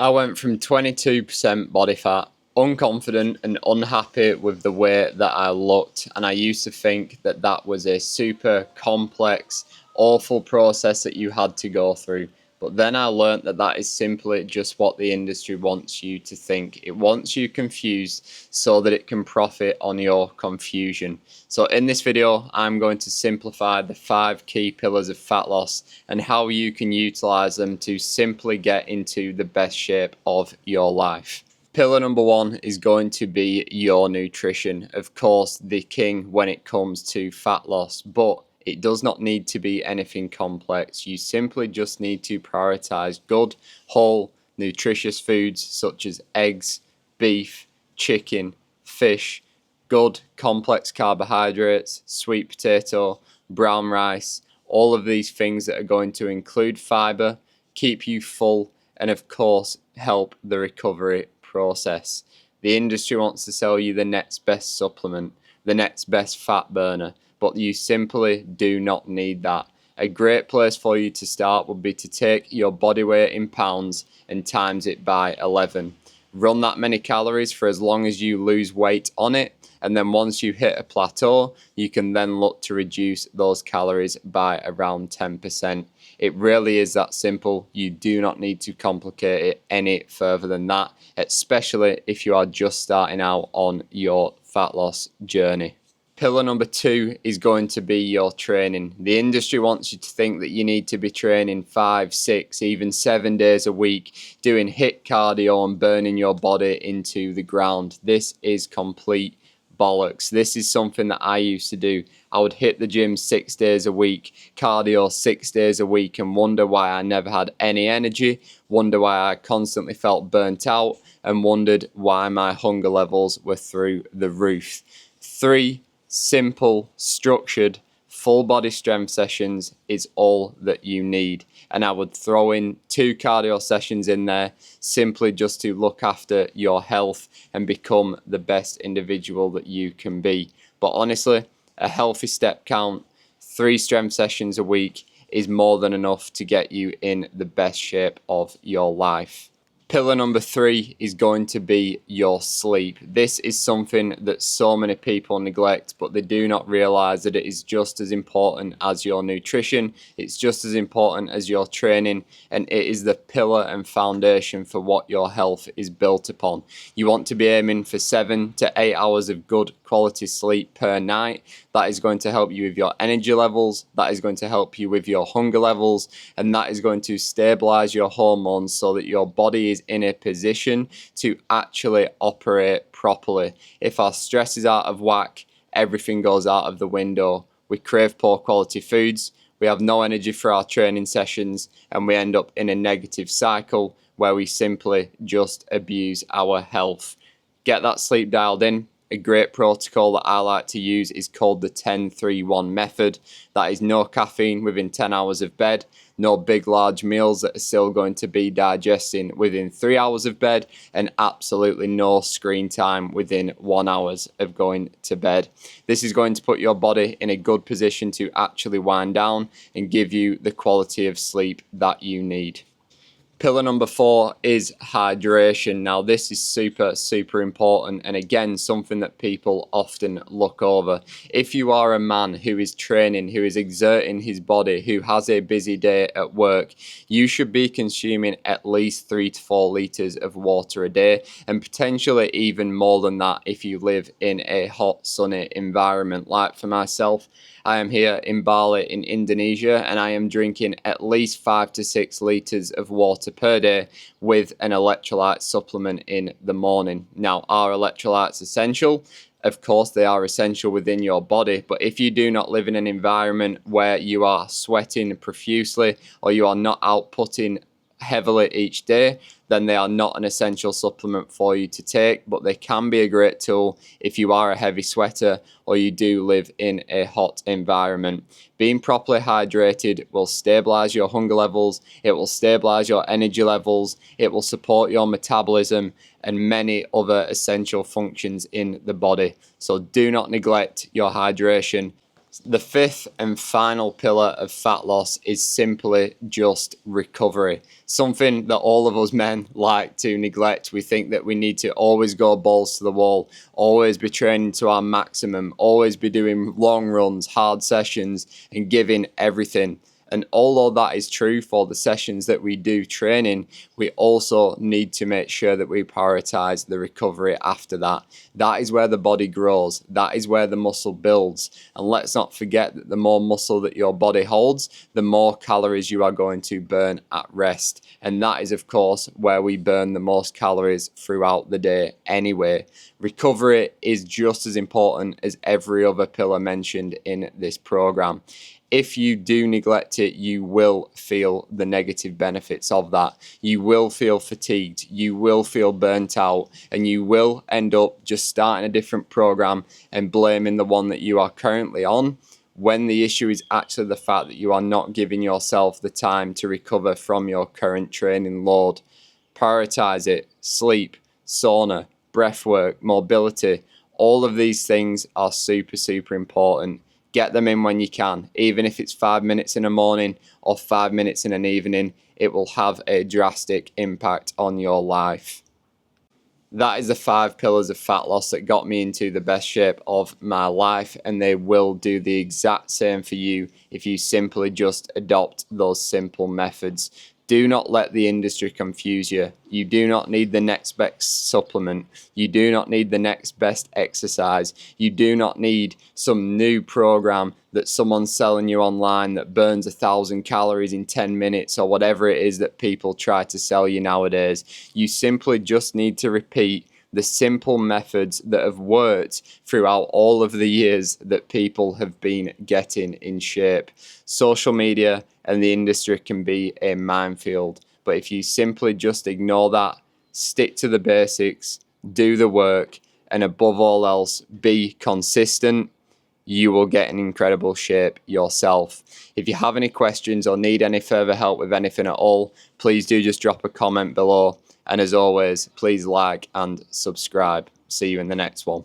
I went from 22% body fat, unconfident and unhappy with the way that I looked, and I used to think that that was a super complex, awful process that you had to go through. But then I learned that that is simply just what the industry wants you to think. It wants you confused so that it can profit on your confusion. So in this video, I'm going to simplify the 5 key pillars of fat loss and how you can utilize them to simply get into the best shape of your life. Pillar number 1 is going to be your nutrition. Of course, the king when it comes to fat loss, but it does not need to be anything complex. You simply just need to prioritize good, whole, nutritious foods such as eggs, beef, chicken, fish, good, complex carbohydrates, sweet potato, brown rice, all of these things that are going to include fiber, keep you full, and of course, help the recovery process. The industry wants to sell you the next best supplement, the next best fat burner, but you simply do not need that. A great place for you to start would be to take your body weight in pounds and times it by 11. Run that many calories for as long as you lose weight on it, and then once you hit a plateau, you can then look to reduce those calories by around 10%. It really is that simple. You do not need to complicate it any further than that, especially if you are just starting out on your fat loss journey. Pillar number 2 is going to be your training. The industry wants you to think that you need to be training 5, 6, even 7 days a week, doing HIIT cardio and burning your body into the ground. This is complete bollocks. This is something that I used to do. I would hit the gym 6 days a week, cardio 6 days a week, and wonder why I never had any energy, wonder why I constantly felt burnt out, and wondered why my hunger levels were through the roof. 3 simple, structured, full body strength sessions is all that you need. And I would throw in 2 cardio sessions in there simply just to look after your health and become the best individual that you can be. But honestly, a healthy step count, 3 strength sessions a week is more than enough to get you in the best shape of your life. Pillar number 3 is going to be your sleep. This is something that so many people neglect, but they do not realize that it is just as important as your nutrition. It's just as important as your training, and it is the pillar and foundation for what your health is built upon. You want to be aiming for 7 to 8 hours of good quality sleep per night. That is going to help you with your energy levels, that is going to help you with your hunger levels, and that is going to stabilize your hormones so that your body is in a position to actually operate properly. If our stress is out of whack, everything goes out of the window. We crave poor quality foods, we have no energy for our training sessions, and we end up in a negative cycle where we simply just abuse our health. Get that sleep dialed in. A great protocol that I like to use is called the 10-3-1 method. That is no caffeine within 10 hours of bed, no big large meals that are still going to be digesting within 3 hours of bed, and absolutely no screen time within 1 hour of going to bed. This is going to put your body in a good position to actually wind down and give you the quality of sleep that you need. Pillar number 4 is hydration. Now this is super important, and again something that people often look over. If you are a man who is training, who is exerting his body, who has a busy day at work, you should be consuming at least 3 to 4 liters of water a day, and potentially even more than that if you live in a hot sunny environment. Like for myself, I am here in Bali in Indonesia, and I am drinking at least 5 to 6 liters of water per day with an electrolyte supplement in the morning. Now, are electrolytes essential? Of course they are essential within your body, but if you do not live in an environment where you are sweating profusely or you are not outputting heavily each day, then they are not an essential supplement for you to take, but they can be a great tool if you are a heavy sweater or you do live in a hot environment. Being properly hydrated will stabilize your hunger levels, it will stabilize your energy levels, it will support your metabolism and many other essential functions in the body. So do not neglect your hydration. The fifth and final pillar of fat loss is simply just recovery. Something that all of us men like to neglect. We think that we need to always go balls to the wall, always be training to our maximum, always be doing long runs, hard sessions, and giving everything. And although that is true for the sessions that we do training, we also need to make sure that we prioritize the recovery after that. That is where the body grows. That is where the muscle builds. And let's not forget that the more muscle that your body holds, the more calories you are going to burn at rest. And that is, of course, where we burn the most calories throughout the day anyway. Recovery is just as important as every other pillar mentioned in this program. If you do neglect it, you will feel the negative benefits of that. You will feel fatigued, you will feel burnt out, and you will end up just starting a different program and blaming the one that you are currently on, when the issue is actually the fact that you are not giving yourself the time to recover from your current training load. Prioritize it. Sleep, sauna, breath work, mobility, all of these things are super, super important. Get them in when you can. Even if it's 5 minutes in the morning or 5 minutes in an evening, it will have a drastic impact on your life. That is the 5 pillars of fat loss that got me into the best shape of my life, and they will do the exact same for you if you simply just adopt those simple methods. Do not let the industry confuse you. You do not need the next best supplement. You do not need the next best exercise. You do not need some new program that someone's selling you online that burns 1,000 calories in 10 minutes or whatever it is that people try to sell you nowadays. You simply just need to repeat the simple methods that have worked throughout all of the years that people have been getting in shape. Social media and the industry can be a minefield, but if you simply just ignore that, stick to the basics, do the work, and above all else, be consistent, you will get in incredible shape yourself. If you have any questions or need any further help with anything at all, please do just drop a comment below. And as always, please like and subscribe. See you in the next one.